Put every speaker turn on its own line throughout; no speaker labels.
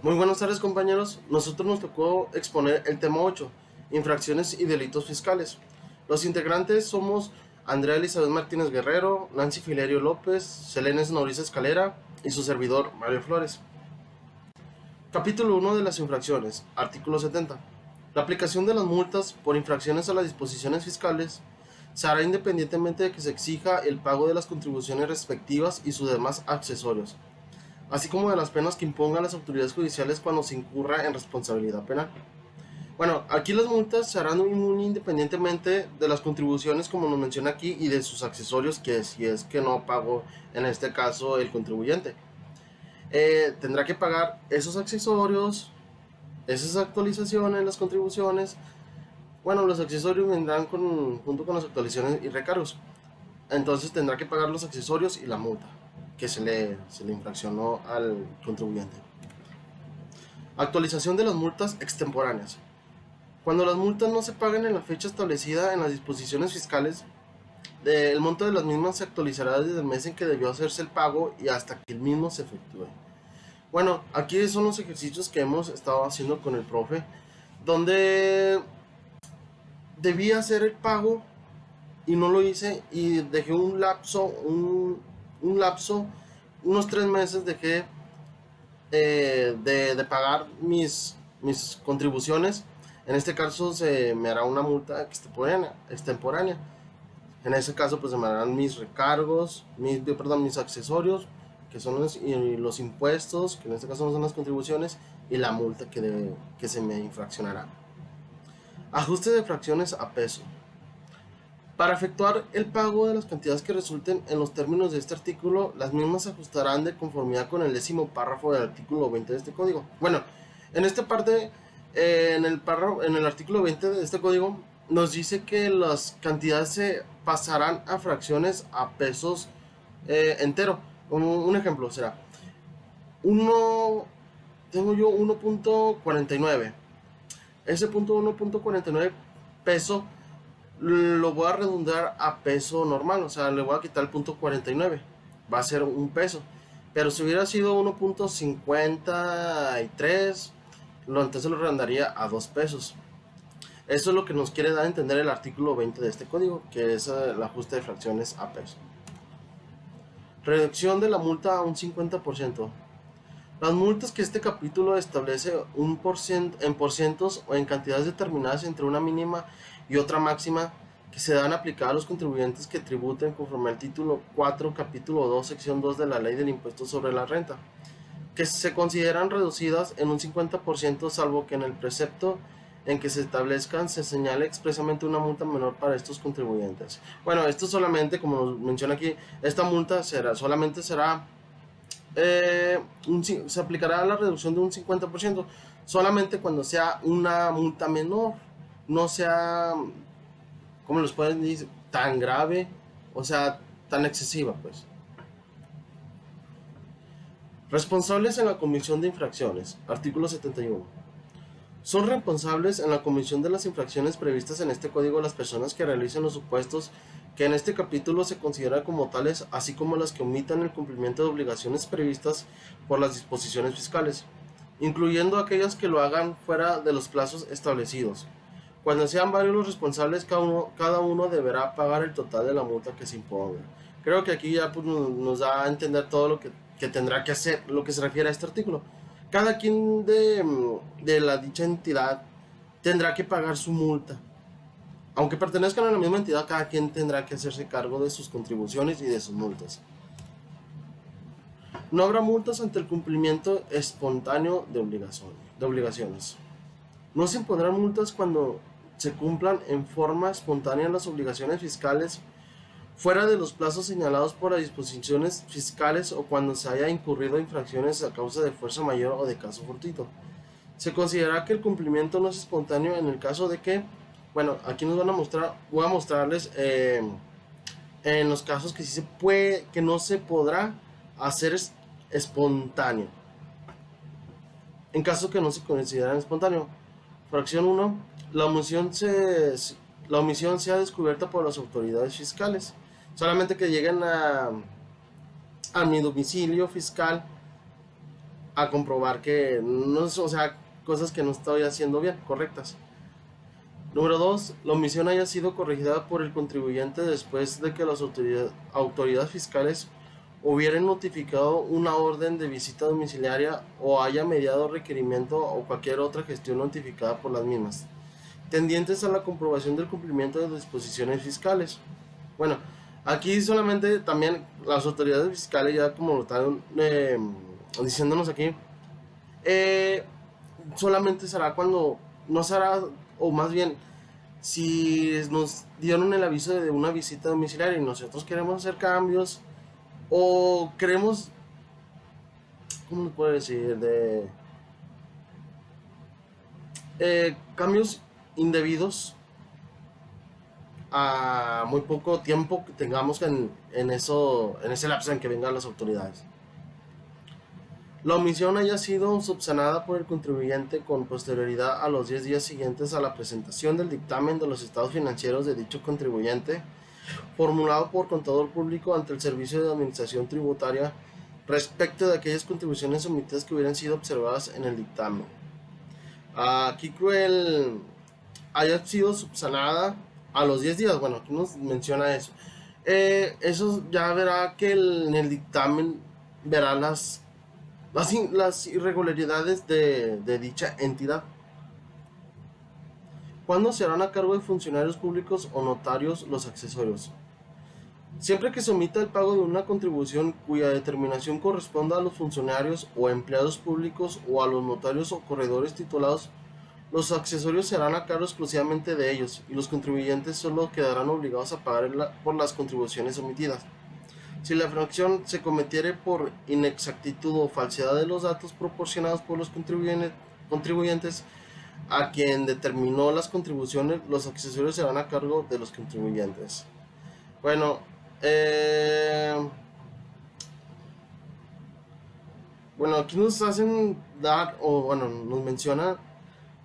Muy buenas tardes, compañeros. Nosotros nos tocó exponer el tema 8, infracciones y delitos fiscales. Los integrantes somos Andrea Elizabeth Martínez Guerrero, Nancy Filerio López, Selene Noriza Escalera y su servidor Mario Flores. Capítulo 1 de las infracciones, artículo 70. La aplicación de las multas por infracciones a las disposiciones fiscales se hará independientemente de que se exija el pago de las contribuciones respectivas y sus demás accesorios, así como de las penas que impongan las autoridades judiciales cuando se incurra en responsabilidad penal. Bueno, aquí las multas se harán muy independientemente de las contribuciones, como nos menciona aquí, y de sus accesorios, que si es que no pagó, en este caso, el contribuyente. Tendrá que pagar esos accesorios, esas actualizaciones, las contribuciones. Bueno, los accesorios vendrán junto con las actualizaciones y recargos. Entonces tendrá que pagar los accesorios y la multa que se le infraccionó al contribuyente. Actualización de las multas extemporáneas. Cuando las multas no se pagan en la fecha establecida en las disposiciones fiscales, el monto de las mismas se actualizará desde el mes en que debió hacerse el pago y hasta que el mismo se efectúe. Bueno, aquí son los ejercicios que hemos estado haciendo con el profe, donde debía hacer el pago y no lo hice y dejé un lapso, unos 3 meses dejé de pagar mis contribuciones. En este caso se me hará una multa extemporánea. En ese caso pues se me harán mis recargos, mis accesorios, que son los impuestos, que en este caso no son las contribuciones, y la multa que se me infraccionará. Ajuste de fracciones a peso. Para efectuar el pago de las cantidades que resulten en los términos de este artículo, las mismas se ajustarán de conformidad con el 10º párrafo del artículo 20 de este código. Bueno, en esta parte, en el artículo 20 de este código, nos dice que las cantidades se pasarán a fracciones a pesos entero. Un ejemplo será, tengo yo 1.49. Ese punto 1.49 peso lo voy a redundar a peso normal, o sea, le voy a quitar el punto 49, va a ser un peso. Pero si hubiera sido 1.53, entonces lo redundaría a 2 pesos. Eso es lo que nos quiere dar a entender el artículo 20 de este código, que es el ajuste de fracciones a peso. Reducción de la multa a un 50%. Las multas que este capítulo establece en porcientos o en cantidades determinadas entre una mínima y otra máxima que se dan a aplicar a los contribuyentes que tributen conforme al título 4, capítulo 2, sección 2 de la Ley del Impuesto sobre la Renta, que se consideran reducidas en un 50%, salvo que en el precepto en que se establezcan se señale expresamente una multa menor para estos contribuyentes. Bueno, esto solamente, como nos menciona aquí, esta multa solamente será se aplicará la reducción de un 50% solamente cuando sea una multa menor, no sea, como les pueden decir, tan grave, o sea, tan excesiva, pues. Responsables en la comisión de infracciones, artículo 71. Son responsables en la comisión de las infracciones previstas en este código las personas que realicen los supuestos que en este capítulo se consideran como tales, así como las que omitan el cumplimiento de obligaciones previstas por las disposiciones fiscales, incluyendo aquellas que lo hagan fuera de los plazos establecidos. Cuando sean varios los responsables, cada uno deberá pagar el total de la multa que se imponga. Creo que aquí ya pues, nos da a entender todo lo que tendrá que hacer, lo que se refiere a este artículo. Cada quien de la dicha entidad tendrá que pagar su multa. Aunque pertenezcan a la misma entidad, cada quien tendrá que hacerse cargo de sus contribuciones y de sus multas. No habrá multas ante el cumplimiento espontáneo de obligaciones. No se impondrán multas cuando se cumplan en forma espontánea las obligaciones fiscales fuera de los plazos señalados por las disposiciones fiscales o cuando se haya incurrido infracciones a causa de fuerza mayor o de caso fortuito. Se considera que el cumplimiento no es espontáneo en el caso de que, bueno, aquí voy a mostrarles en los casos que sí se puede, que no se podrá hacer espontáneo. En caso que no se considera espontáneo. Fracción 1. La omisión sea descubierta por las autoridades fiscales. Solamente que lleguen a mi domicilio fiscal a comprobar que no, o sea, cosas que no estoy haciendo bien, correctas. Número 2. La omisión haya sido corregida por el contribuyente después de que las autoridades fiscales hubieran notificado una orden de visita domiciliaria o haya mediado requerimiento o cualquier otra gestión notificada por las mismas, tendientes a la comprobación del cumplimiento de disposiciones fiscales. Bueno, aquí solamente también las autoridades fiscales ya como lo están diciéndonos aquí, eh, solamente será cuando no será, o más bien, si nos dieron el aviso de una visita domiciliaria y nosotros queremos hacer cambios o queremos, ¿cómo se puede decir? De cambios indebidos a muy poco tiempo que tengamos en ese lapso en que vengan las autoridades. La omisión haya sido subsanada por el contribuyente con posterioridad a los 10 días siguientes a la presentación del dictamen de los estados financieros de dicho contribuyente, formulado por contador público ante el Servicio de Administración Tributaria respecto de aquellas contribuciones omitidas que hubieran sido observadas en el dictamen. Aquí cruel haya sido subsanada a los 10 días, bueno, aquí nos menciona eso. Eso ya verá que en el dictamen verá las irregularidades de dicha entidad. ¿Cuándo se harán a cargo de funcionarios públicos o notarios los accesorios? Siempre que se omita el pago de una contribución cuya determinación corresponda a los funcionarios o empleados públicos o a los notarios o corredores titulados, los accesorios serán a cargo exclusivamente de ellos y los contribuyentes solo quedarán obligados a pagar por las contribuciones omitidas. Si la infracción se cometiere por inexactitud o falsedad de los datos proporcionados por los contribuyentes a quien determinó las contribuciones, los accesorios serán a cargo de los contribuyentes. Bueno, aquí nos hacen dar, o bueno, nos menciona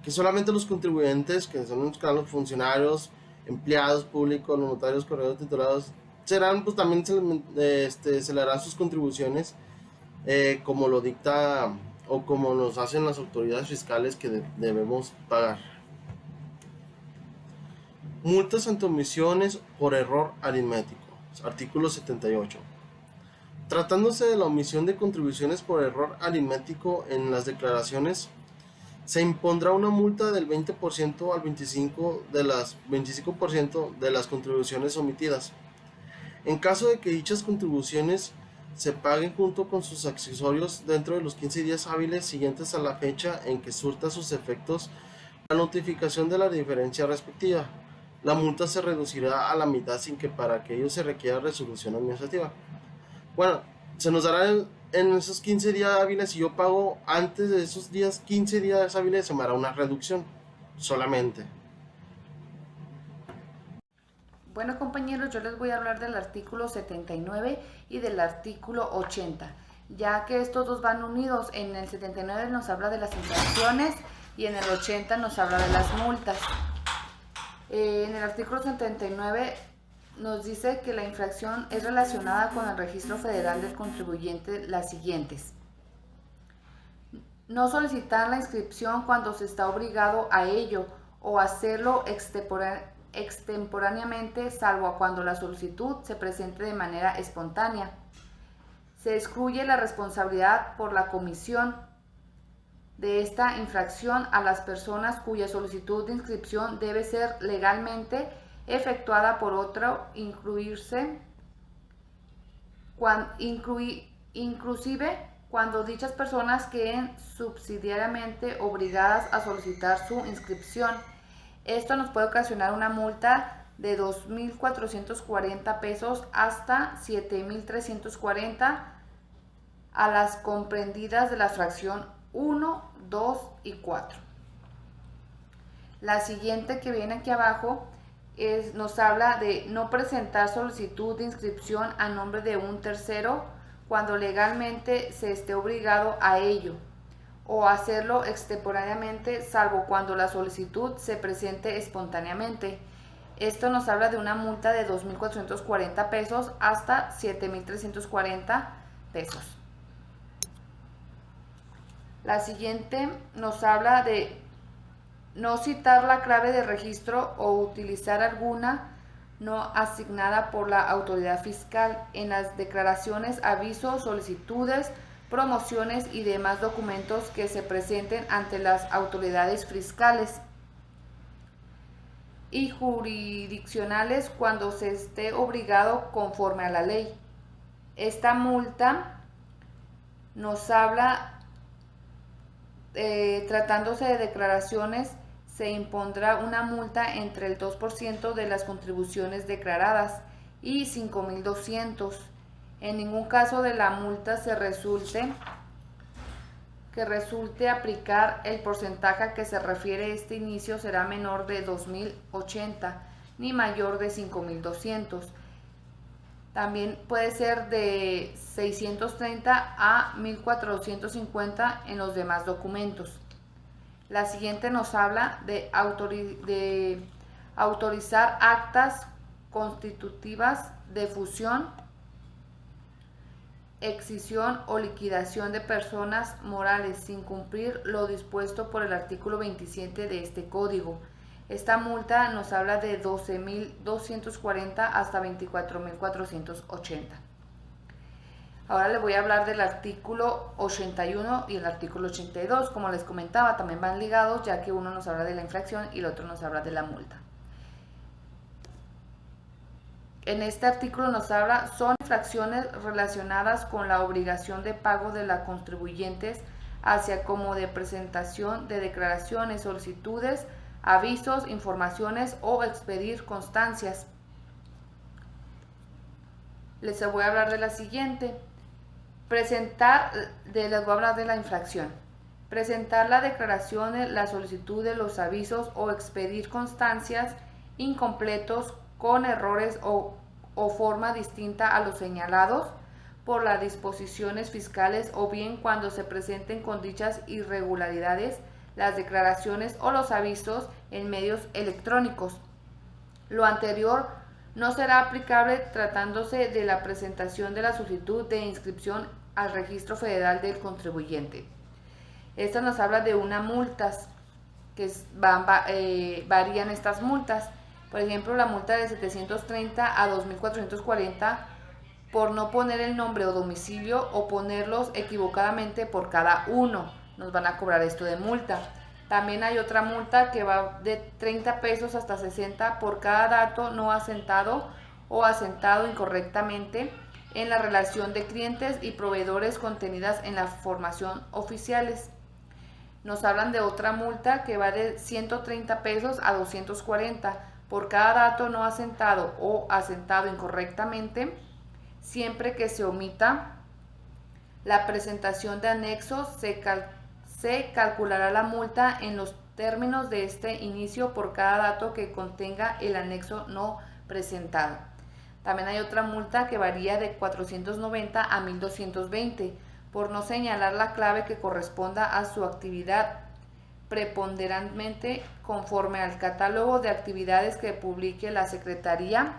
que solamente los contribuyentes, que son los funcionarios, empleados públicos, los notarios, corredores titulados, serán, pues también se le harán sus contribuciones como lo dicta o como nos hacen las autoridades fiscales que debemos pagar. Multas ante omisiones por error aritmético. Artículo 78. Tratándose de la omisión de contribuciones por error aritmético en las declaraciones, se impondrá una multa del 20% al 25% de las contribuciones omitidas. En caso de que dichas contribuciones se paguen junto con sus accesorios dentro de los 15 días hábiles siguientes a la fecha en que surta sus efectos la notificación de la diferencia respectiva, la multa se reducirá a la mitad sin que para que ello se requiera resolución administrativa. Bueno, se nos dará en esos 15 días hábiles. Si yo pago antes de esos 15 días hábiles, se me hará una reducción solamente.
Bueno, compañeros, yo les voy a hablar del artículo 79 y del artículo 80, ya que estos dos van unidos. En el 79 nos habla de las infracciones y en el 80 nos habla de las multas. En el artículo 79 nos dice que la infracción es relacionada con el registro federal del contribuyente las siguientes: no solicitar la inscripción cuando se está obligado a ello o hacerlo extemporáneamente, salvo cuando la solicitud se presente de manera espontánea. Se excluye la responsabilidad por la comisión de esta infracción a las personas cuya solicitud de inscripción debe ser legalmente efectuada por otro, inclusive cuando dichas personas queden subsidiariamente obligadas a solicitar su inscripción. Esto nos puede ocasionar una multa de 2.440 pesos hasta 7.340 a las comprendidas de la fracción 1, 2 y 4. La siguiente que viene aquí abajo nos habla de no presentar solicitud de inscripción a nombre de un tercero cuando legalmente se esté obligado a ello, o hacerlo extemporáneamente, salvo cuando la solicitud se presente espontáneamente. Esto nos habla de una multa de 2.440 pesos hasta 7.340 pesos. La siguiente nos habla de no citar la clave de registro o utilizar alguna no asignada por la autoridad fiscal en las declaraciones, avisos, solicitudes, promociones y demás documentos que se presenten ante las autoridades fiscales y jurisdiccionales cuando se esté obligado conforme a la ley. Esta multa nos habla, tratándose de declaraciones, se impondrá una multa entre el 2% de las contribuciones declaradas y 5.200. En ningún caso de la multa resulte aplicar el porcentaje a que se refiere este inicio será menor de 2.080 ni mayor de 5.200. También puede ser de 630 a 1.450 en los demás documentos. La siguiente nos habla de autorizar actas constitutivas de fusión, excisión o liquidación de personas morales sin cumplir lo dispuesto por el artículo 27 de este código. Esta multa nos habla de 12.240 hasta 24.480. Ahora les voy a hablar del artículo 81 y el artículo 82. Como les comentaba, también van ligados, ya que uno nos habla de la infracción y el otro nos habla de la multa. En este artículo nos habla, son infracciones relacionadas con la obligación de pago de los contribuyentes, hacia como de presentación de declaraciones, solicitudes, avisos, informaciones o expedir constancias. Les voy a hablar de la siguiente. Les voy a hablar de la infracción. Presentar las declaraciones, las solicitudes, los avisos o expedir constancias incompletos con errores o forma distinta a los señalados por las disposiciones fiscales, o bien cuando se presenten con dichas irregularidades las declaraciones o los avisos en medios electrónicos. Lo anterior no será aplicable tratándose de la presentación de la solicitud de inscripción al Registro Federal del Contribuyente. Esta nos habla de unas multas que varían estas multas. Por ejemplo, la multa de 730 a 2.440 por no poner el nombre o domicilio o ponerlos equivocadamente por cada uno. Nos van a cobrar esto de multa. También hay otra multa que va de 30 pesos hasta 60 por cada dato no asentado o asentado incorrectamente en la relación de clientes y proveedores contenidas en la formación oficiales. Nos hablan de otra multa que va de 130 pesos a 240 por cada dato no asentado o asentado incorrectamente, siempre que se omita la presentación de anexos. Se calculará la multa en los términos de este inicio por cada dato que contenga el anexo no presentado. También hay otra multa que varía de 490 a 1.220 por no señalar la clave que corresponda a su actividad preponderantemente conforme al catálogo de actividades que publique la Secretaría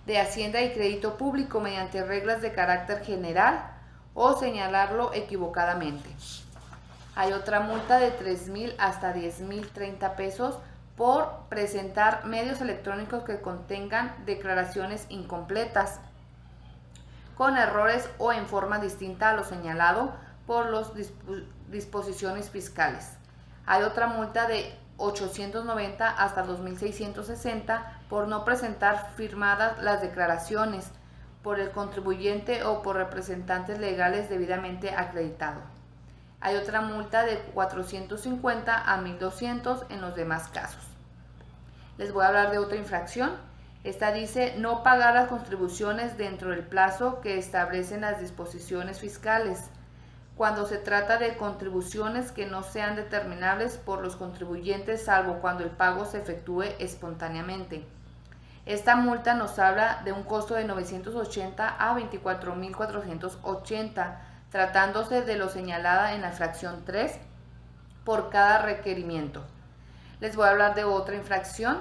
de Hacienda y Crédito Público mediante reglas de carácter general o señalarlo equivocadamente. Hay otra multa de 3.000 hasta 10.030 pesos por presentar medios electrónicos que contengan declaraciones incompletas, con errores o en forma distinta a lo señalado por las disposiciones fiscales. Hay otra multa de 890 hasta 2.660 por no presentar firmadas las declaraciones por el contribuyente o por representantes legales debidamente acreditados. Hay otra multa de 450 a 1.200 en los demás casos. Les voy a hablar de otra infracción. Esta dice no pagar las contribuciones dentro del plazo que establecen las disposiciones fiscales, cuando se trata de contribuciones que no sean determinables por los contribuyentes, salvo cuando el pago se efectúe espontáneamente. Esta multa nos habla de un costo de 980 a 24.480, tratándose de lo señalada en la infracción 3 por cada requerimiento. Les voy a hablar de otra infracción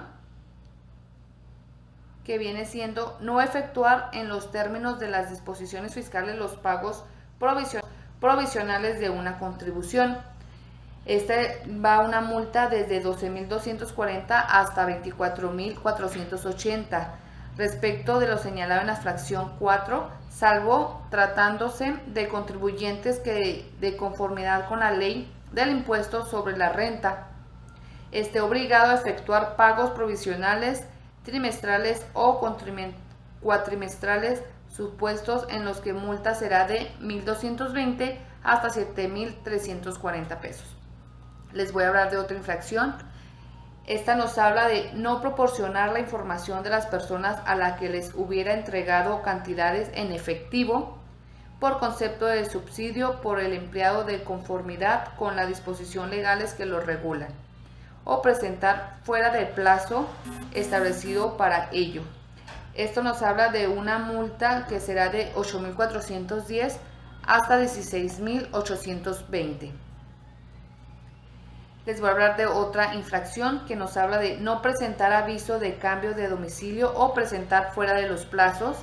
que viene siendo no efectuar en los términos de las disposiciones fiscales los pagos provisionales provisionales de una contribución. Este va a una multa desde 12.240 hasta 24.480 respecto de lo señalado en la fracción 4, salvo tratándose de contribuyentes que, de conformidad con la ley del impuesto sobre la renta, esté obligado a efectuar pagos provisionales, trimestrales o cuatrimestrales, supuestos en los que multa será de 1.220 hasta 7.340 pesos. Les voy a hablar de otra infracción. Esta nos habla de no proporcionar la información de las personas a la que les hubiera entregado cantidades en efectivo por concepto de subsidio por el empleado de conformidad con las disposiciones legales que lo regulan, o presentar fuera del plazo establecido para ello. Esto nos habla de una multa que será de 8.410 hasta 16.820. Les voy a hablar de otra infracción que nos habla de no presentar aviso de cambio de domicilio o presentar fuera de los plazos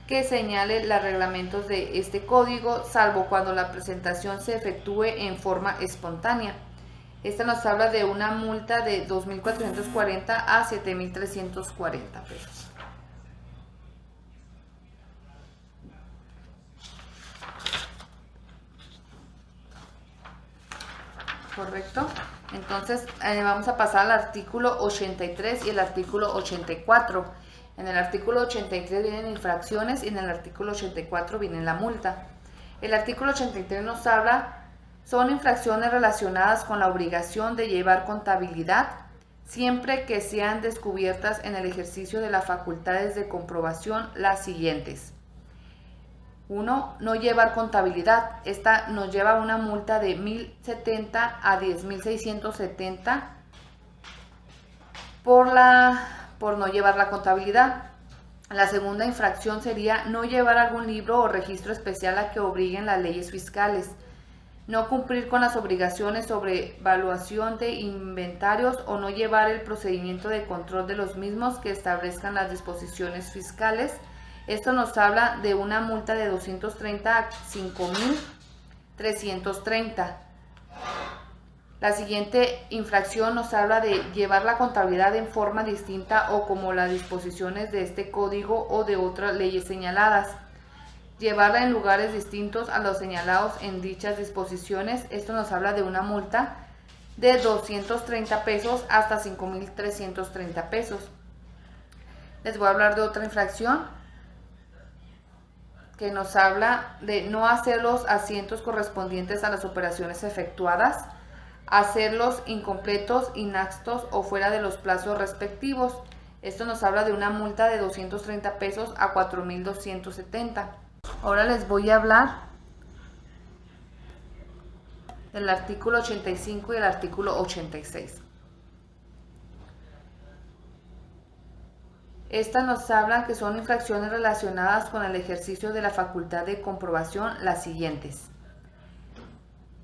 que señale los reglamentos de este código, salvo cuando la presentación se efectúe en forma espontánea. Esta nos habla de una multa de 2.440 a 7.340 pesos. Correcto. Entonces vamos a pasar al artículo 83 y el artículo 84. En el artículo 83 vienen infracciones y en el artículo 84 viene la multa. El artículo 83 nos habla, son infracciones relacionadas con la obligación de llevar contabilidad, siempre que sean descubiertas en el ejercicio de las facultades de comprobación las siguientes. 1. No llevar contabilidad. Esta nos lleva a una multa de 1.070 a 10.670 por no llevar la contabilidad. La segunda infracción sería no llevar algún libro o registro especial a que obliguen las leyes fiscales. No cumplir con las obligaciones sobre evaluación de inventarios o no llevar el procedimiento de control de los mismos que establezcan las disposiciones fiscales. Esto nos habla de una multa de 230 a 5.330. La siguiente infracción nos habla de llevar la contabilidad en forma distinta o como las disposiciones de este código o de otras leyes señaladas. Llevarla en lugares distintos a los señalados en dichas disposiciones. Esto nos habla de una multa de 230 pesos hasta 5.330 pesos. Les voy a hablar de otra infracción que nos habla de no hacer los asientos correspondientes a las operaciones efectuadas, hacerlos incompletos, inaptos o fuera de los plazos respectivos. Esto nos habla de una multa de 230 pesos a 4.270. Ahora les voy a hablar del artículo 85 y el artículo 86. Estas nos hablan que son infracciones relacionadas con el ejercicio de la facultad de comprobación las siguientes.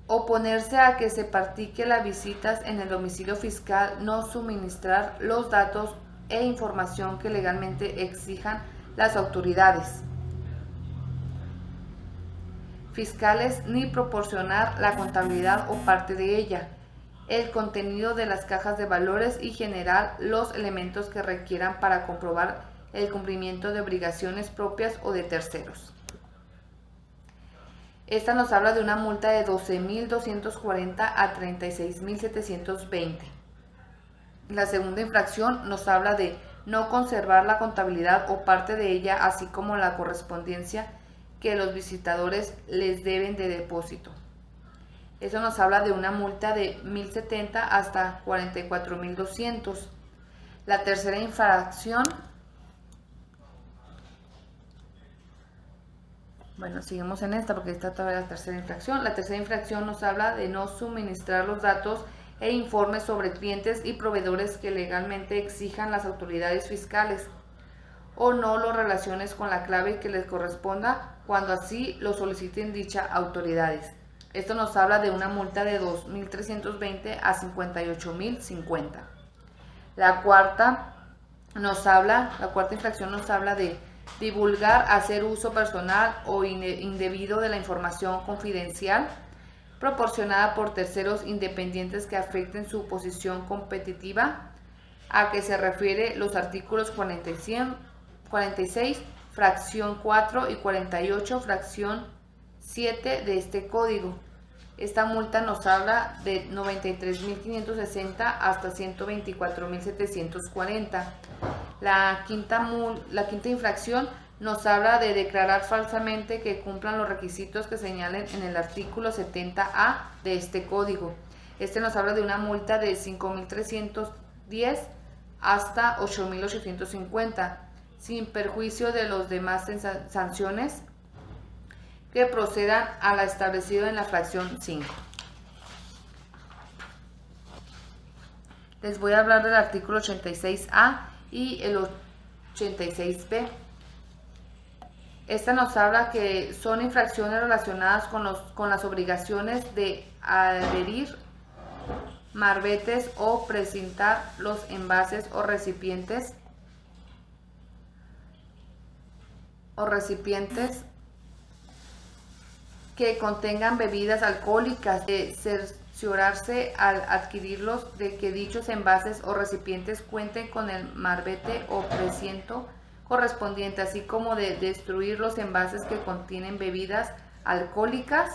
Oponerse a que se practique las visitas en el domicilio fiscal, no suministrar los datos e información que legalmente exijan las autoridades fiscales, ni proporcionar la contabilidad o parte de ella, el contenido de las cajas de valores y generar los elementos que requieran para comprobar el cumplimiento de obligaciones propias o de terceros. Esta nos habla de una multa de 12.240 a 36.720. La segunda infracción nos habla de no conservar la contabilidad o parte de ella, así como la correspondencia que los visitadores les deben de depósito. Eso nos habla de una multa de 1.070 hasta 44.200. La tercera infracción, bueno, seguimos en esta porque esta todavía es la tercera infracción. La tercera infracción nos habla de no suministrar los datos e informes sobre clientes y proveedores que legalmente exijan las autoridades fiscales, o no los relaciones con la clave que les corresponda cuando así lo soliciten dichas autoridades. Esto nos habla de una multa de 2.320 a 58.050. La cuarta infracción nos habla de divulgar, hacer uso personal o indebido de la información confidencial proporcionada por terceros independientes que afecten su posición competitiva, a que se refiere los artículos 46, fracción 4 y 48, fracción 7 de este código. Esta multa nos habla de 93.560 hasta 124.740. La quinta infracción nos habla de declarar falsamente que cumplan los requisitos que señalen en el artículo 70A de este código. Este nos habla de una multa de 5.310 hasta 8.850, sin perjuicio de los demás sanciones que procedan a la establecido en la fracción 5. Les voy a hablar del artículo 86A y el 86B. Esta nos habla que son infracciones relacionadas con las obligaciones de adherir marbetes o precintar los envases o recipientes que contengan bebidas alcohólicas, de cerciorarse al adquirirlos de que dichos envases o recipientes cuenten con el marbete o precinto correspondiente, así como de destruir los envases que contienen bebidas alcohólicas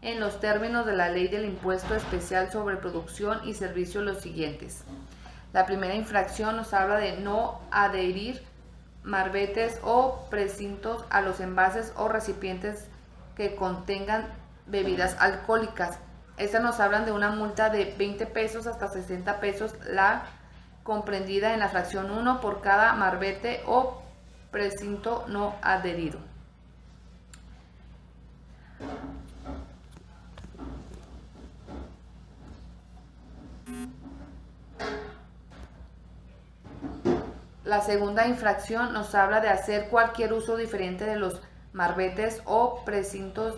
en los términos de la ley del impuesto especial sobre producción y servicios los siguientes. La primera infracción nos habla de no adherir marbetes o precintos a los envases o recipientes que contengan bebidas alcohólicas. Estas nos hablan de una multa de 20 pesos hasta 60 pesos, la comprendida en la fracción 1 por cada marbete o precinto no adherido. La segunda infracción nos habla de hacer cualquier uso diferente de los marbetes o precintos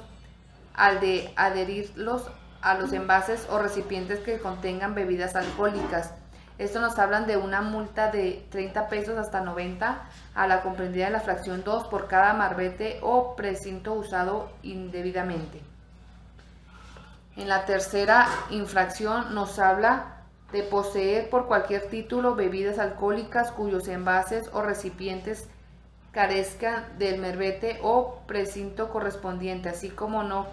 al de adherirlos a los envases o recipientes que contengan bebidas alcohólicas. Esto nos hablan de una multa de 30 pesos hasta 90 a la comprendida en la fracción 2 por cada marbete o precinto usado indebidamente. En la tercera infracción nos habla de poseer por cualquier título bebidas alcohólicas cuyos envases o recipientes carezcan del marbete o precinto correspondiente, así como no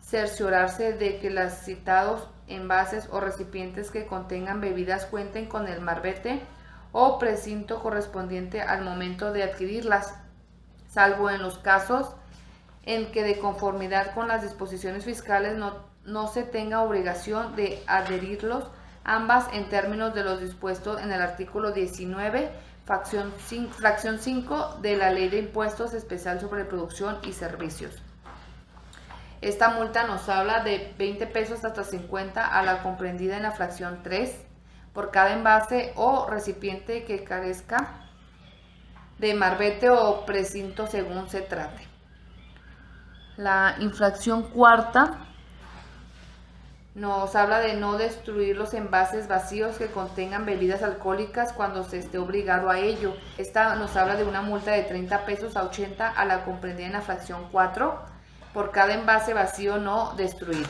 cerciorarse de que los citados envases o recipientes que contengan bebidas cuenten con el marbete o precinto correspondiente al momento de adquirirlas, salvo en los casos en que de conformidad con las disposiciones fiscales no se tenga obligación de adherirlos ambas en términos de los dispuestos en el artículo 19, fracción 5 de la Ley de Impuestos Especial sobre Producción y Servicios. Esta multa nos habla de 20 pesos hasta 50 a la comprendida en la fracción 3 por cada envase o recipiente que carezca de marbete o precinto según se trate. La infracción cuarta nos habla de no destruir los envases vacíos que contengan bebidas alcohólicas cuando se esté obligado a ello. Esta nos habla de una multa de 30 pesos a 80 a la comprendida en la fracción 4 por cada envase vacío no destruido.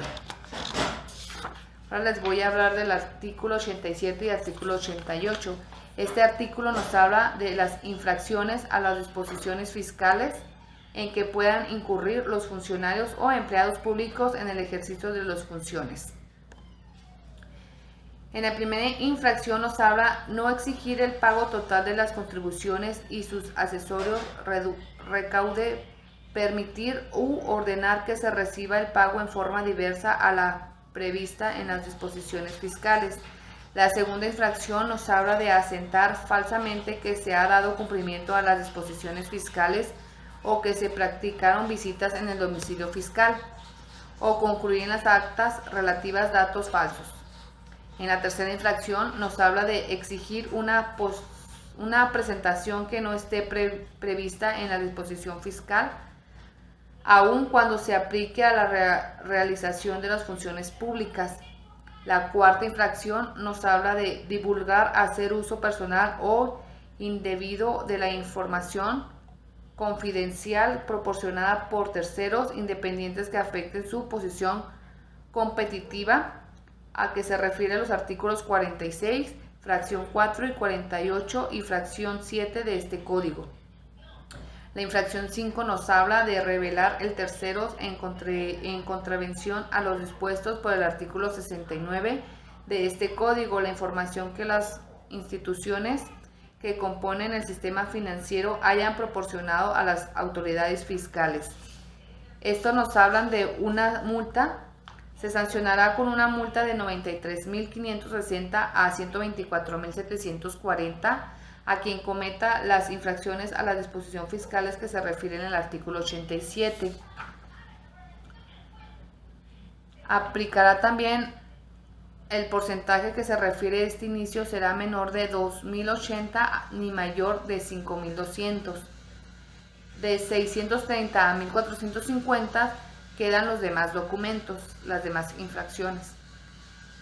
Ahora les voy a hablar del artículo 87 y artículo 88. Este artículo nos habla de las infracciones a las disposiciones fiscales en que puedan incurrir los funcionarios o empleados públicos en el ejercicio de las funciones. En la primera infracción nos habla no exigir el pago total de las contribuciones y sus accesorios recaude, permitir u ordenar que se reciba el pago en forma diversa a la prevista en las disposiciones fiscales. La segunda infracción nos habla de asentar falsamente que se ha dado cumplimiento a las disposiciones fiscales o que se practicaron visitas en el domicilio fiscal o concluir en las actas relativas datos falsos. En la tercera infracción nos habla de exigir una presentación que no esté prevista en la disposición fiscal, aun cuando se aplique a la realización de las funciones públicas. La cuarta infracción nos habla de divulgar, hacer uso personal o indebido de la información confidencial proporcionada por terceros independientes que afecten su posición competitiva, a que se refieren los artículos 46, fracción 4 y 48 y fracción 7 de este código. La infracción 5 nos habla de revelar el terceros en contravención a los dispuestos por el artículo 69 de este código, la información que las instituciones que componen el sistema financiero hayan proporcionado a las autoridades fiscales. Esto nos hablan de una multa. Se sancionará con una multa de 93.560 a 124.740 a quien cometa las infracciones a la disposición fiscales que se refieren en el artículo 87. Aplicará también el porcentaje que se refiere a este inicio será menor de 2.080 ni mayor de 5.200. De 630 a 1.450 quedan los demás documentos, las demás infracciones.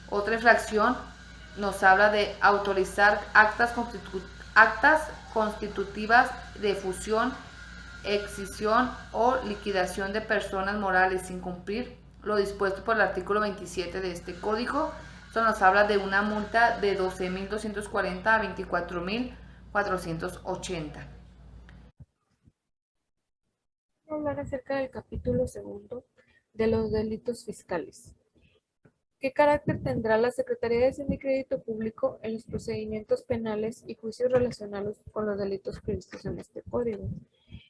Otra infracción nos habla de autorizar actas constitutivas de fusión, escisión o liquidación de personas morales sin cumplir lo dispuesto por el artículo 27 de este código. Esto nos habla de una multa de 12.240 a 24.480.
Hablar acerca del capítulo segundo de los delitos fiscales. ¿Qué carácter tendrá la Secretaría de Hacienda y Crédito Público en los procedimientos penales y juicios relacionados con los delitos previstos en este código?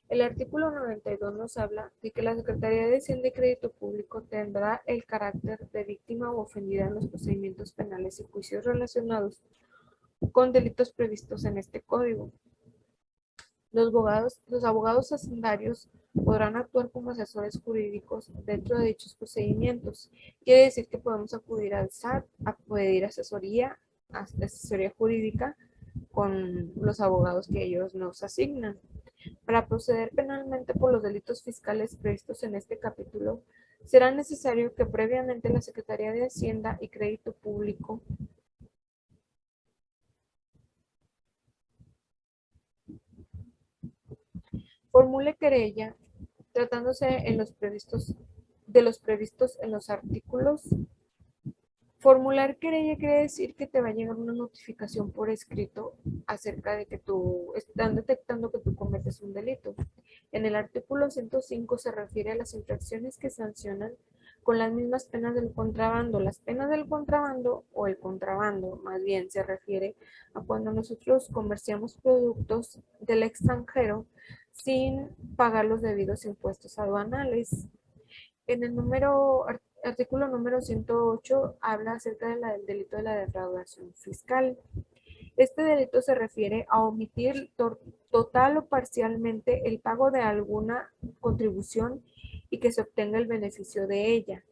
El artículo 92 nos habla de que la Secretaría de Hacienda y Crédito Público tendrá el carácter de víctima o ofendida en los procedimientos penales y juicios relacionados con delitos previstos en este código. Los abogados hacendarios podrán actuar como asesores jurídicos dentro de dichos procedimientos. Quiere decir que podemos acudir al SAT a pedir asesoría jurídica con los abogados que ellos nos asignan. Para proceder penalmente por los delitos fiscales previstos en este capítulo, será necesario que previamente la Secretaría de Hacienda y Crédito Público formule querella tratándose de los previstos en los artículos. Formular querella quiere decir que te va a llegar una notificación por escrito acerca de que están detectando que tú cometes un delito. En el artículo 105 se refiere a las infracciones que sancionan con las mismas penas del contrabando. Las penas del contrabando o el contrabando, más bien, se refiere a cuando nosotros comerciamos productos del extranjero sin pagar los debidos impuestos aduanales. En el artículo número 108 habla acerca del delito de la defraudación fiscal. Este delito se refiere a omitir total o parcialmente el pago de alguna contribución y que se obtenga el beneficio de ella.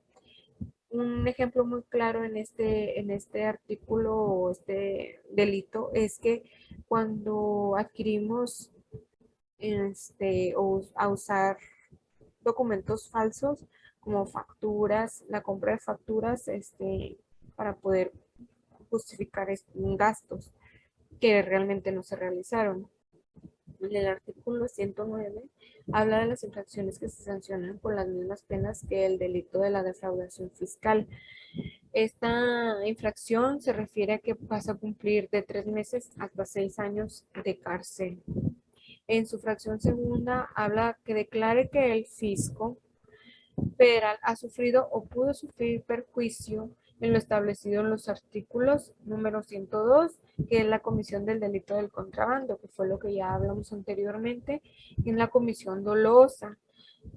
Un ejemplo muy claro en este artículo o este delito es que cuando adquirimos a usar documentos falsos como facturas, la compra de facturas para poder justificar gastos que realmente no se realizaron. En el artículo 109 habla de las infracciones que se sancionan con las mismas penas que el delito de la defraudación fiscal. Esta infracción se refiere a que vas a cumplir de 3 meses hasta 6 años de cárcel. En su fracción segunda habla que declare que el fisco federal ha sufrido o pudo sufrir perjuicio en lo establecido en los artículos número 102, que es la comisión del delito del contrabando, que fue lo que ya hablamos anteriormente, y en la comisión dolosa,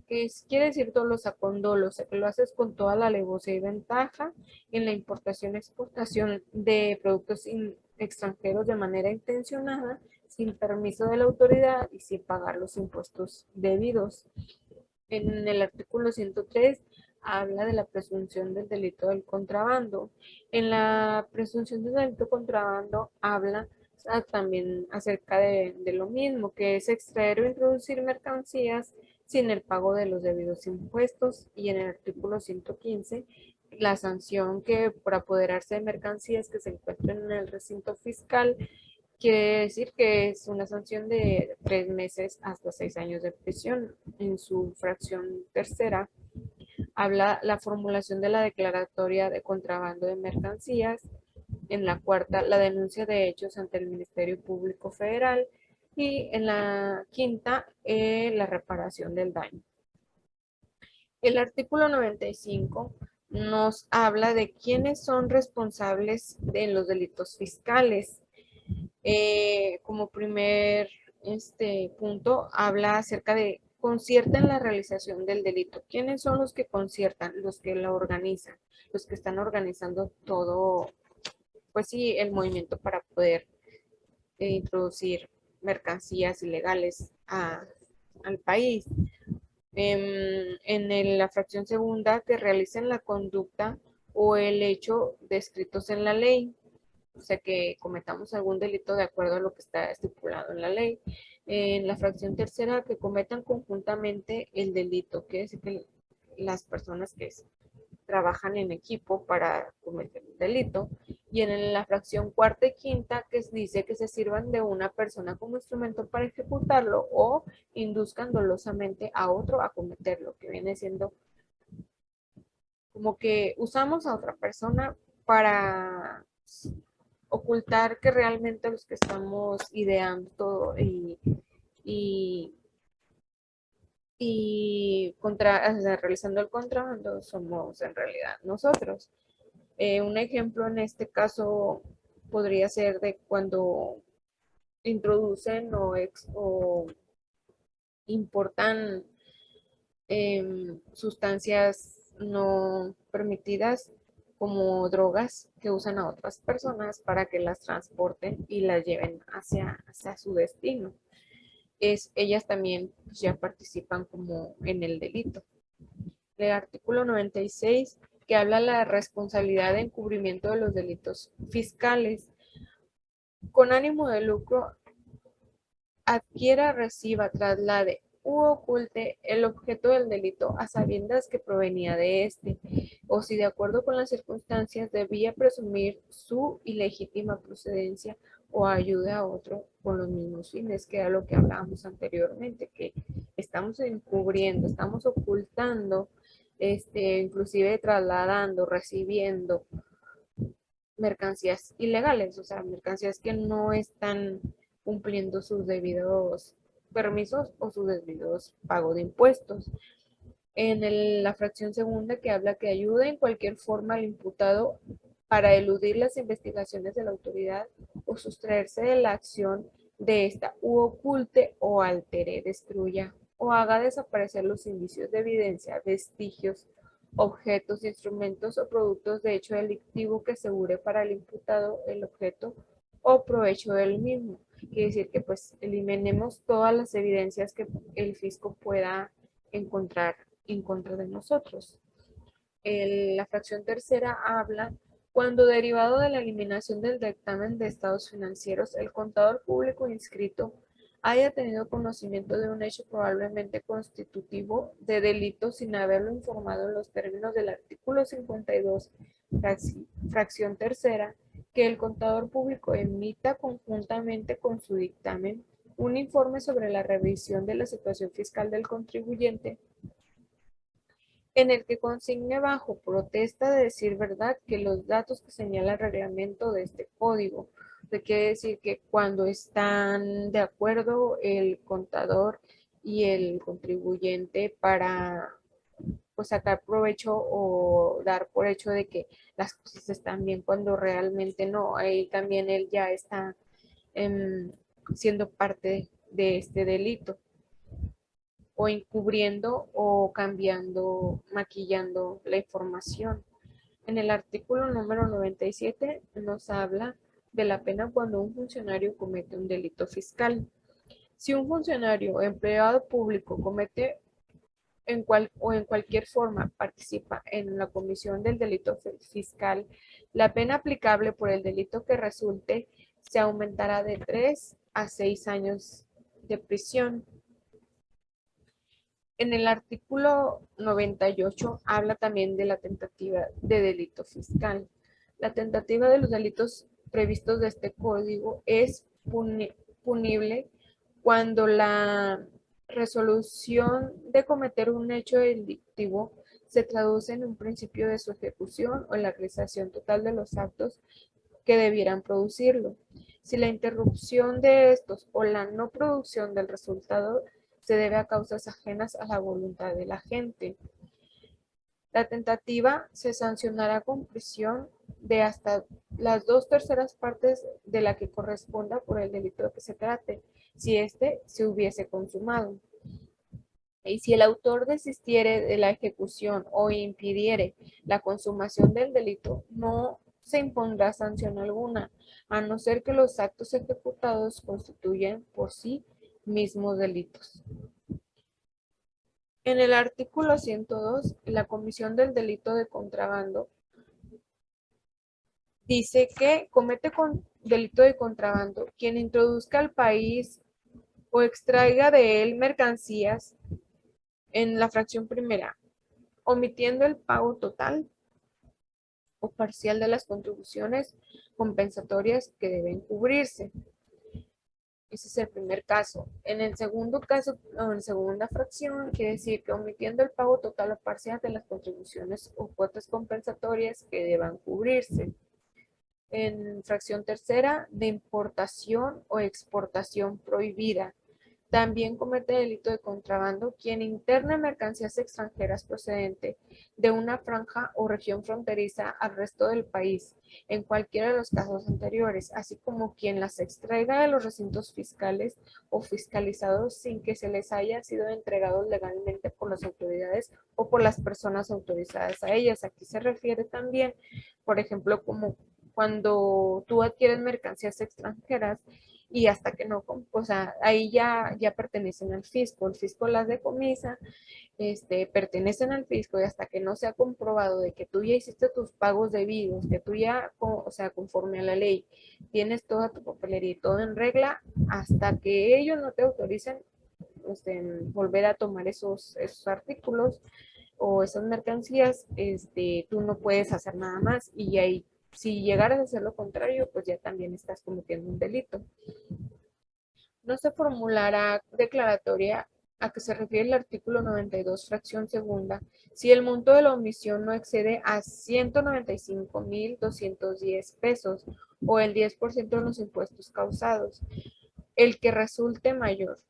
quiere decir dolosa con dolosa, que lo haces con toda la alevosía y ventaja en la importación y exportación de productos extranjeros de manera intencionada, sin permiso de la autoridad y sin pagar los impuestos debidos. En el artículo 103 habla de la presunción del delito del contrabando. En la presunción del delito contrabando habla también acerca de lo mismo, que es extraer o introducir mercancías sin el pago de los debidos impuestos. Y en el artículo 115, la sanción que por apoderarse de mercancías que se encuentren en el recinto fiscal Quiere decir que es una sanción de 3 meses hasta 6 años de prisión. En su fracción tercera habla la formulación de la declaratoria de contrabando de mercancías. En la cuarta, la denuncia de hechos ante el Ministerio Público Federal. Y en la quinta, la reparación del daño. El artículo 95 nos habla de quiénes son responsables de los delitos fiscales. Como primer punto, habla acerca de conciertan la realización del delito. ¿Quiénes son los que conciertan? Los que la organizan, los que están organizando todo, pues sí, el movimiento para poder introducir mercancías ilegales al país. La fracción segunda, que realicen la conducta o el hecho descritos en la ley, o sea, que cometamos algún delito de acuerdo a lo que está estipulado en la ley. En la fracción tercera, que cometan conjuntamente el delito, que es que las personas que trabajan en equipo para cometer un delito. Y en la fracción cuarta y quinta, que dice que se sirvan de una persona como instrumento para ejecutarlo o induzcan dolosamente a otro a cometerlo, que viene siendo como que usamos a otra persona para ocultar que realmente los que estamos ideando todo y, o sea, realizando el contrabando somos en realidad nosotros. Un ejemplo en este caso podría ser de cuando introducen o importan sustancias no permitidas como drogas que usan a otras personas para que las transporten y las lleven hacia su destino. Ellas también ya participan como en el delito. El artículo 96, que habla de la responsabilidad de encubrimiento de los delitos fiscales. Con ánimo de lucro, adquiera, reciba, traslade u oculte el objeto del delito a sabiendas que provenía de este, o si de acuerdo con las circunstancias debía presumir su ilegítima procedencia o ayude a otro con los mismos fines, que era lo que hablábamos anteriormente, que estamos encubriendo, estamos ocultando, inclusive trasladando, recibiendo mercancías ilegales, o sea, mercancías que no están cumpliendo sus debidos permisos o sus debidos pago de impuestos. La fracción segunda, que habla que ayuda en cualquier forma al imputado para eludir las investigaciones de la autoridad o sustraerse de la acción de esta, u oculte o altere, destruya o haga desaparecer los indicios de evidencia, vestigios, objetos, instrumentos o productos de hecho delictivo que asegure para el imputado el objeto o provecho del mismo. Quiere decir que pues eliminemos todas las evidencias que el fisco pueda encontrar en contra de nosotros. La fracción tercera habla cuando, derivado de la eliminación del dictamen de estados financieros, el contador público inscrito haya tenido conocimiento de un hecho probablemente constitutivo de delito sin haberlo informado en los términos del artículo 52, fracción tercera, que el contador público emita conjuntamente con su dictamen un informe sobre la revisión de la situación fiscal del contribuyente, en el que consigne bajo protesta de decir verdad que los datos que señala el reglamento de este código, que quiere decir que cuando están de acuerdo el contador y el contribuyente para pues sacar provecho o dar por hecho de que las cosas están bien cuando realmente no, ahí también él ya está siendo parte de este delito, o encubriendo o cambiando, maquillando la información. En el artículo número 97 nos habla de la pena cuando un funcionario comete un delito fiscal. Si un funcionario o empleado público comete o en cualquier forma participa en la comisión del delito fiscal, la pena aplicable por el delito que resulte se aumentará de 3 a 6 años de prisión. En el artículo 98 habla también de la tentativa de delito fiscal. La tentativa de los delitos previstos de este código es punible cuando la resolución de cometer un hecho delictivo se traduce en un principio de su ejecución o en la realización total de los actos que debieran producirlo. Si la interrupción de estos o la no producción del resultado se debe a causas ajenas a la voluntad del agente. La tentativa se sancionará con prisión de hasta las 2/3 partes de la que corresponda por el delito de que se trate, si éste se hubiese consumado. Y si el autor desistiere de la ejecución o impidiere la consumación del delito, no se impondrá sanción alguna, a no ser que los actos ejecutados constituyan por sí mismos delitos. En el artículo 102, la comisión del delito de contrabando dice que comete delito de contrabando quien introduzca al país o extraiga de él mercancías en la fracción primera, omitiendo el pago total o parcial de las contribuciones compensatorias que deben cubrirse. Ese es el primer caso. En el segundo caso, o en segunda fracción, quiere decir que omitiendo el pago total o parcial de las contribuciones o cuotas compensatorias que deban cubrirse. En fracción tercera, de importación o exportación prohibida. También comete delito de contrabando quien interne mercancías extranjeras procedente de una franja o región fronteriza al resto del país, en cualquiera de los casos anteriores, así como quien las extraiga de los recintos fiscales o fiscalizados sin que se les haya sido entregados legalmente por las autoridades o por las personas autorizadas a ellas. Aquí se refiere también, por ejemplo, como cuando tú adquieres mercancías extranjeras y hasta que no, o sea, ahí ya pertenecen al fisco, el fisco las decomisa, pertenecen al fisco y hasta que no se ha comprobado de que tú ya hiciste tus pagos debidos, que tú ya, o sea, conforme a la ley, tienes toda tu papelería y todo en regla, hasta que ellos no te autoricen volver a tomar esos artículos o esas mercancías, tú no puedes hacer nada más y ahí si llegaras a hacer lo contrario, pues ya también estás cometiendo un delito. No se formulará declaratoria a que se refiere el artículo 92, fracción segunda, si el monto de la omisión no excede a 195,210 pesos o el 10% de los impuestos causados, el que resulte mayor.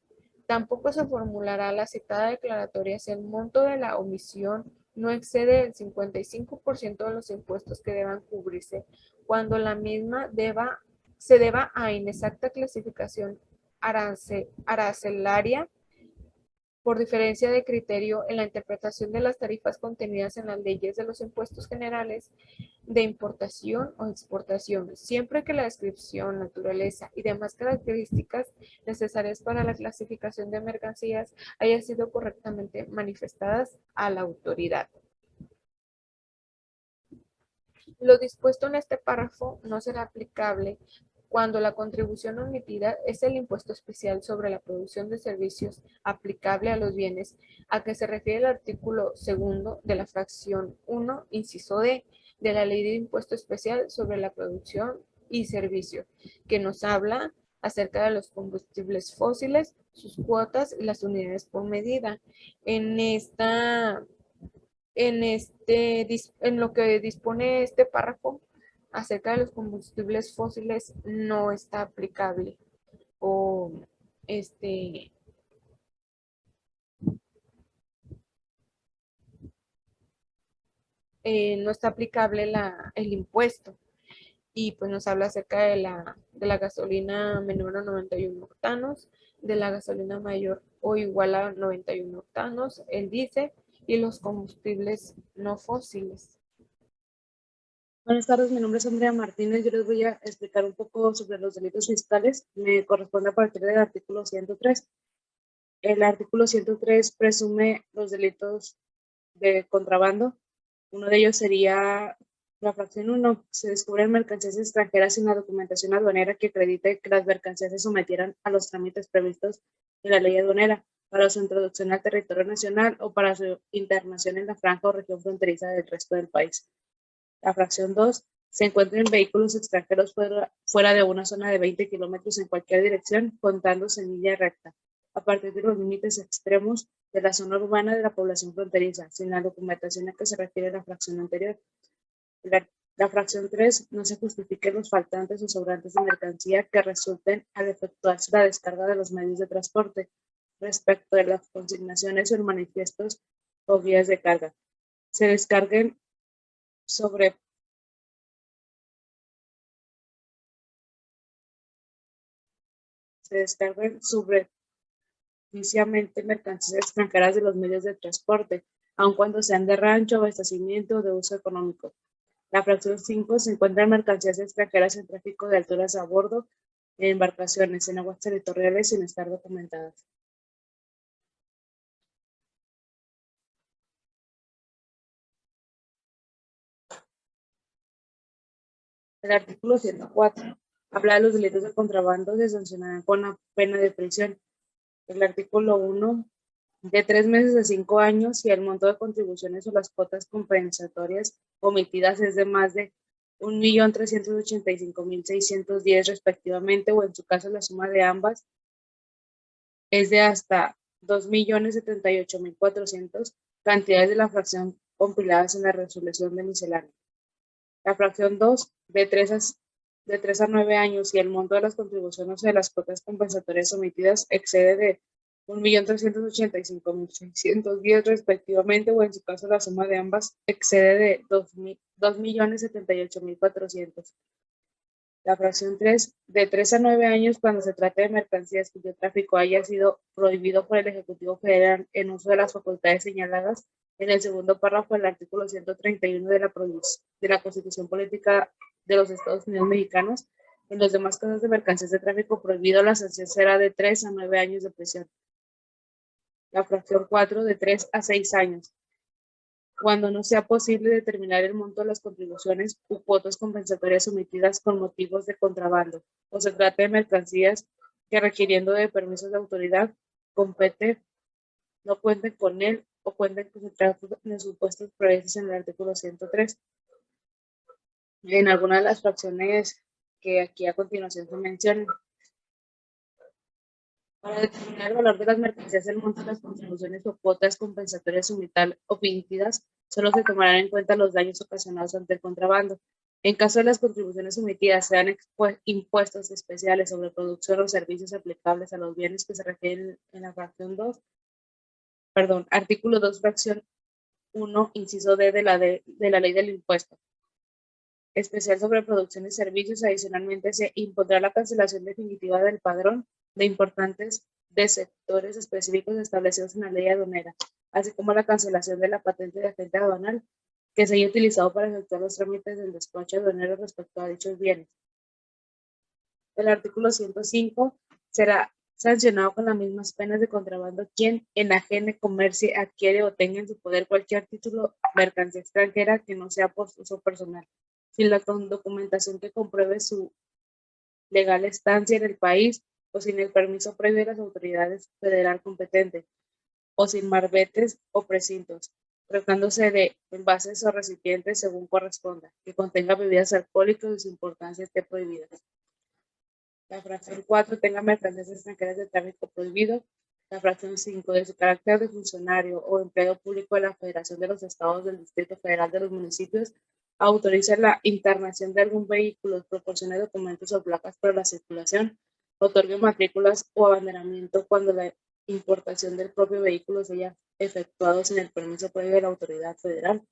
Tampoco se formulará la citada declaratoria si el monto de la omisión no excede el 55% de los impuestos que deban cubrirse cuando la misma se deba a inexacta clasificación arancelaria por diferencia de criterio en la interpretación de las tarifas contenidas en las leyes de los impuestos generales de importación o exportación, siempre que la descripción, naturaleza y demás características necesarias para la clasificación de mercancías hayan sido correctamente manifestadas a la autoridad. Lo dispuesto en este párrafo no será aplicable cuando la contribución omitida es el impuesto especial sobre la producción de servicios aplicable a los bienes a que se refiere el artículo 2 de la fracción 1, inciso D, de la Ley de Impuesto Especial sobre la Producción y Servicio, que nos habla acerca de los combustibles fósiles, sus cuotas y las unidades por medida. En lo que dispone este párrafo acerca de los combustibles fósiles no está aplicable o no está aplicable el impuesto y pues nos habla acerca de la gasolina menor a 91 octanos, de la gasolina mayor o igual a 91 octanos, el diésel y los combustibles no fósiles.
Buenas tardes, mi nombre es Andrea Martínez. Yo les voy a explicar un poco sobre los delitos fiscales. Me corresponde a partir del artículo 103. El artículo 103 presume los delitos de contrabando. Uno de ellos sería la fracción 1. Se descubren mercancías extranjeras sin la documentación aduanera que acredite que las mercancías se sometieran a los trámites previstos en la ley aduanera para su introducción al territorio nacional o para su internación en la franja o región fronteriza del resto del país. La fracción 2 se encuentren vehículos extranjeros fuera de una zona de 20 kilómetros en cualquier dirección, contándose en línea recta, a partir de los límites extremos de la zona urbana de la población fronteriza, sin la documentación a que se refiere la fracción anterior. La fracción 3 no se justifiquen los faltantes o sobrantes de mercancía que resulten al efectuarse la descarga de los medios de transporte respecto de las consignaciones o manifiestos o guías de carga. Se descarguen subrepticiamente mercancías extranjeras de los medios de transporte, aun cuando sean de rancho, abastecimiento o de uso económico. La fracción 5 se encuentran mercancías extranjeras en tráfico de alturas a bordo de embarcaciones en aguas territoriales sin estar documentadas. El artículo 104 habla de los delitos de contrabando, se sancionarán con la pena de prisión. El artículo 1, de 3 meses a 5 años, si el monto de contribuciones o las cuotas compensatorias omitidas es de más de 1.385.610 respectivamente, o en su caso la suma de ambas es de hasta 2.078.400 cantidades de la fracción compiladas en la resolución de miscelánea. La fracción 2, de 3 a 9 años, y el monto de las contribuciones o de las cuotas compensatorias omitidas excede de 1.385.610 respectivamente, o en su caso la suma de ambas excede de 2.078.400. La fracción 3, de 3 a 9 años, cuando se trate de mercancías cuyo tráfico haya sido prohibido por el Ejecutivo Federal en uso de las facultades señaladas en el segundo párrafo del artículo 131 de la Constitución Política de los Estados Unidos Mexicanos. En los demás casos de mercancías de tráfico prohibido, la sanción será de 3 a 9 años de prisión. La fracción 4, de 3 a 6 años. Cuando no sea posible determinar el monto de las contribuciones u cuotas compensatorias omitidas con motivos de contrabando, o se trata de mercancías que, requiriendo de permisos de autoridad, compete, no cuenten con él o cuenten con su trato en los supuestos previstos en el artículo 103. En algunas de las fracciones que aquí a continuación se mencionan. Para determinar el valor de las mercancías, el monto de las contribuciones o cuotas compensatorias omitidas, solo se tomarán en cuenta los daños ocasionados ante el contrabando. En caso de las contribuciones omitidas sean impuestos especiales sobre producción o servicios aplicables a los bienes que se refieren en la fracción 2, artículo 2, fracción 1, inciso D de la ley del impuesto especial sobre producción y servicios. Adicionalmente, se impondrá la cancelación definitiva del padrón de importantes de sectores específicos establecidos en la ley aduanera, así como la cancelación de la patente de agente aduanal que se haya utilizado para efectuar los trámites del despacho aduanero respecto a dichos bienes. El artículo 105 será sancionado con las mismas penas de contrabando quien enajene, comercie, adquiere o tenga en su poder cualquier título, mercancía extranjera que no sea por uso personal, sin la documentación que compruebe su legal estancia en el país, o sin el permiso previo de las autoridades federal competentes, o sin marbetes o precintos, tratándose de envases o recipientes según corresponda, que contenga bebidas alcohólicas y su importancia esté prohibida. La fracción 4 tenga mercancías extranjeras de tráfico prohibido. La fracción 5, de su carácter de funcionario o empleado público de la Federación de los Estados, del Distrito Federal, de los municipios, autoriza la internación de algún vehículo, proporcione documentos o placas para la circulación, otorgue matrículas o abanderamiento cuando la importación del propio vehículo se haya efectuado sin el permiso previo de la autoridad federal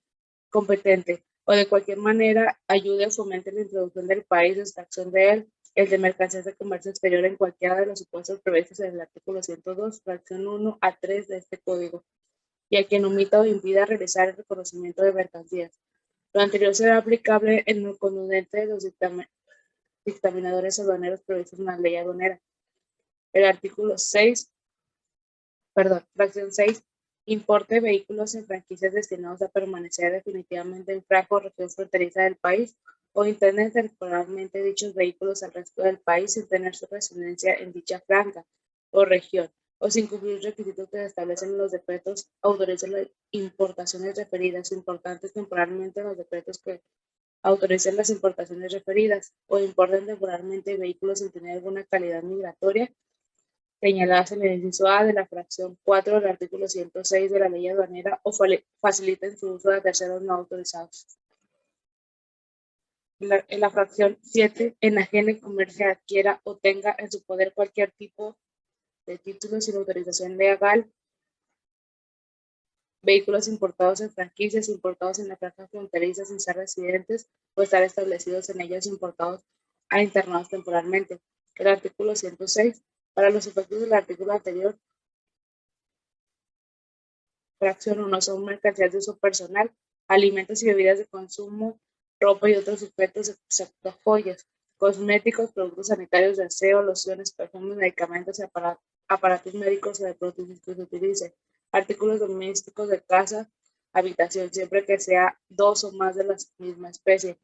competente, o de cualquier manera ayude o fomente la introducción del país o extracción de él, el de mercancías de comercio exterior en cualquiera de los supuestos previstos en el artículo 102, fracción 1 a 3 de este código, y a quien omita o impida realizar el reconocimiento de mercancías. Lo anterior será aplicable en lo conducente de los dictaminadores aduaneros previstos en la ley aduanera. El artículo 6, fracción 6, importe de vehículos en franquicias destinados a permanecer definitivamente en franja o región fronteriza del país, o internen temporalmente dichos vehículos al resto del país sin tener su residencia en dicha franja o región, o sin cumplir los requisitos que se establecen en los decretos, autorizan las importaciones referidas, importantes temporalmente en los decretos que autoricen las importaciones referidas o importen temporalmente vehículos sin tener alguna calidad migratoria señaladas en el inciso A de la fracción 4 del artículo 106 de la ley aduanera o faciliten su uso a terceros no autorizados. En la fracción 7, enajene, comercie, adquiera o tenga en su poder cualquier tipo de título sin autorización legal, vehículos importados en franquicias, importados en la franja fronteriza sin ser residentes o estar establecidos en ellas, importados a internados temporalmente. El artículo 106, para los efectos del artículo anterior, fracción 1 son mercancías de uso personal, alimentos y bebidas de consumo, ropa y otros objetos, excepto joyas, cosméticos, productos sanitarios de aseo, lociones, perfumes, medicamentos y aparatos médicos o de prótesis que se utilicen, artículos domésticos de casa, habitación, siempre que sea dos o más de la misma especie.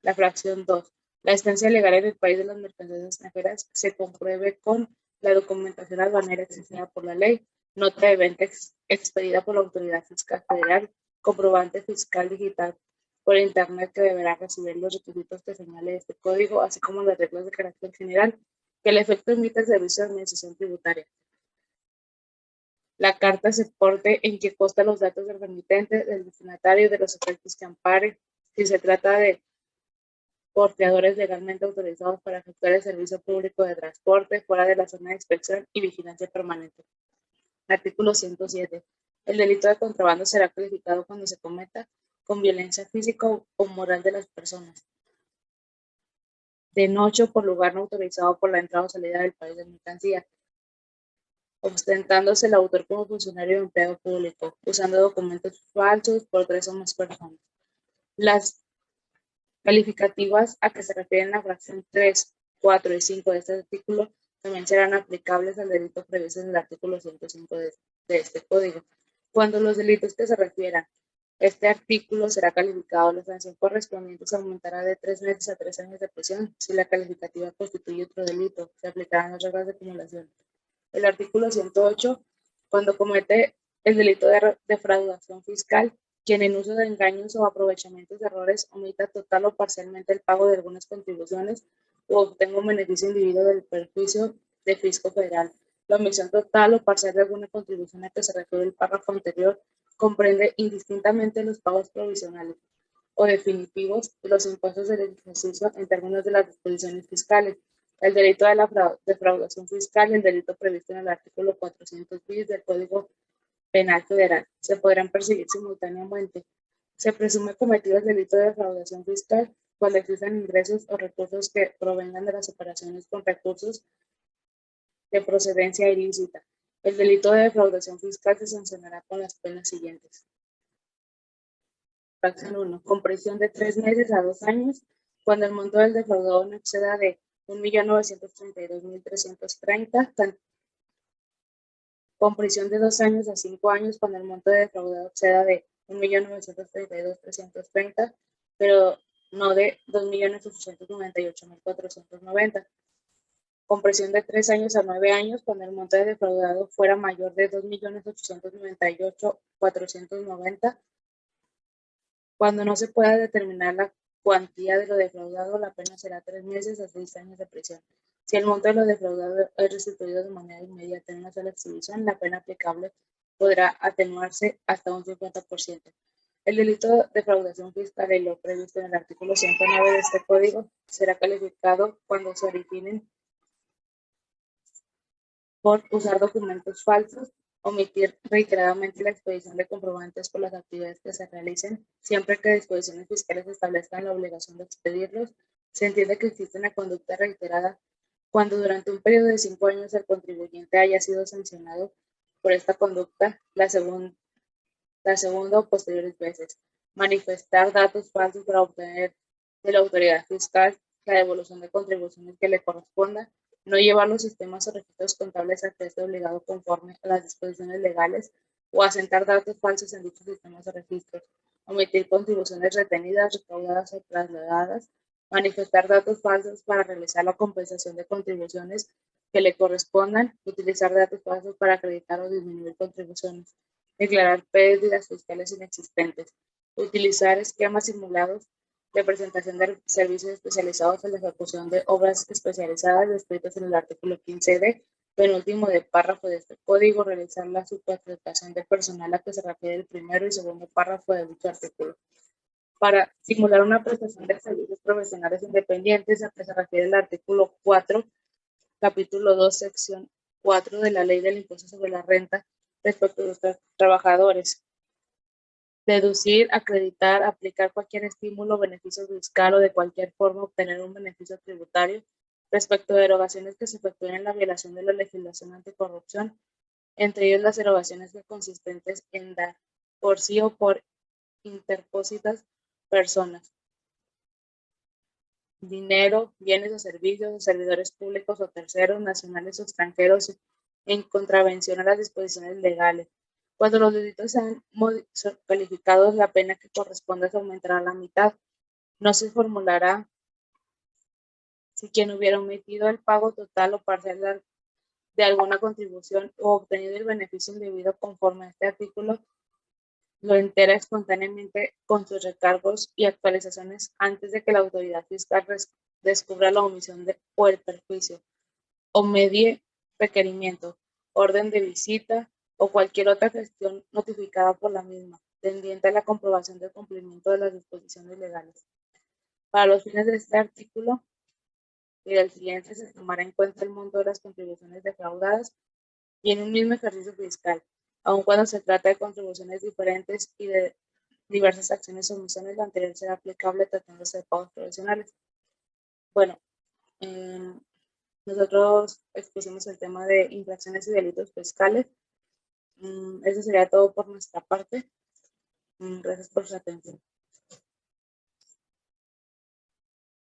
La fracción 2. La estancia legal en el país de las mercancías extranjeras se compruebe con la documentación aduanera exigida por la ley, nota de venta expedida por la Autoridad Fiscal Federal, comprobante fiscal digital por internet que deberá recibir los requisitos que señale este código, así como las reglas de carácter general que el efecto emite el Servicio de Administración Tributaria. La carta se porte en que consta los datos del remitente, del destinatario y de los efectos que ampare, si se trata de porteadores legalmente autorizados para efectuar el servicio público de transporte fuera de la zona de inspección y vigilancia permanente. Artículo 107. El delito de contrabando será calificado cuando se cometa con violencia física o moral de las personas. De noche o por lugar no autorizado por la entrada o salida del país de mercancía, ostentándose el autor como funcionario o empleado público, usando documentos falsos por 3 o más personas. Las calificativas a que se refieren la fracción 3, 4 y 5 de este artículo también serán aplicables al delito previsto en el artículo 105 de este código. Cuando los delitos que se refieran este artículo será calificado, la sanción correspondiente se aumentará de 3 meses a 3 años de prisión. Si la calificativa constituye otro delito, se aplicarán las reglas de acumulación. El artículo 108, cuando comete el delito de defraudación fiscal, quien en uso de engaños o aprovechamientos de errores omita total o parcialmente el pago de algunas contribuciones o obtenga un beneficio individuo del perjuicio de fisco federal. La omisión total o parcial de alguna contribución a que se refiere el párrafo anterior comprende indistintamente los pagos provisionales o definitivos de los impuestos del ejercicio en términos de las disposiciones fiscales, el delito de la defraudación fiscal y el delito previsto en el artículo 400 bis del Código Penal Federal. Se podrán perseguir simultáneamente. Se presume cometido el delito de defraudación fiscal cuando existan ingresos o recursos que provengan de las operaciones con recursos de procedencia ilícita. El delito de defraudación fiscal se sancionará con las penas siguientes. Fracción 1. Con prisión de 3 meses a 2 años cuando el monto del defraudado no exceda de 1.932.330, con prisión de 2 años a 5 años cuando el monto de defraudado exceda de 1.932.330, pero no de 2.898.490. Con prisión de 3 años a 9 años cuando el monto de defraudado fuera mayor de 2.898.490. Cuando no se pueda determinar la cuantía de lo defraudado, la pena será 3 meses a 6 años de prisión. Si el monto de lo defraudado es restituido de manera inmediata en una sola exhibición, la pena aplicable podrá atenuarse hasta un 50%. El delito de defraudación fiscal y lo previsto en el artículo 109 de este código será calificado cuando se originen por usar documentos falsos, omitir reiteradamente la expedición de comprobantes por las actividades que se realicen, siempre que disposiciones fiscales establezcan la obligación de expedirlos. Se entiende que existe una conducta reiterada cuando durante un periodo de 5 años el contribuyente haya sido sancionado por esta conducta la segunda o posteriores veces. Manifestar datos falsos para obtener de la autoridad fiscal la devolución de contribuciones que le corresponda. No llevar los sistemas o registros contables al que esté obligado conforme a las disposiciones legales o asentar datos falsos en dichos sistemas o registros. Omitir contribuciones retenidas, recaudadas o trasladadas. Manifestar datos falsos para realizar la compensación de contribuciones que le correspondan. Utilizar datos falsos para acreditar o disminuir contribuciones. Declarar pérdidas fiscales inexistentes. Utilizar esquemas simulados de presentación de servicios especializados en la ejecución de obras especializadas descritos en el artículo 15D, penúltimo de párrafo de este código, realizar la subcontratación de personal a que se refiere el primero y segundo párrafo de dicho artículo. Para simular una prestación de servicios profesionales independientes a que se refiere el artículo 4, capítulo 2, sección 4 de la Ley del Impuesto sobre la Renta respecto de los trabajadores. Deducir, acreditar, aplicar cualquier estímulo o beneficio fiscal o de cualquier forma obtener un beneficio tributario respecto de erogaciones que se efectúen en la violación de la legislación anticorrupción, entre ellos las erogaciones que consistentes en dar por sí o por interpósitas personas dinero, bienes o servicios o servidores públicos o terceros, nacionales o extranjeros, en contravención a las disposiciones legales. Cuando los delitos sean calificados, la pena que corresponda se aumentará a la mitad. No se formulará si quien hubiera omitido el pago total o parcial de alguna contribución o obtenido el beneficio indebido conforme a este artículo lo entera espontáneamente con sus recargos y actualizaciones antes de que la autoridad fiscal descubra la omisión o el perjuicio, o medie requerimiento, orden de visita o cualquier otra gestión notificada por la misma, tendiente a la comprobación del cumplimiento de las disposiciones legales. Para los fines de este artículo y del siguiente se tomará en cuenta el monto de las contribuciones defraudadas y en un mismo ejercicio fiscal, aun cuando se trata de contribuciones diferentes y de diversas acciones o omisiones, la anterior será aplicable tratándose de pagos profesionales. Bueno, nosotros expusimos el tema de infracciones y delitos fiscales. Eso sería todo por nuestra parte. Gracias por su atención.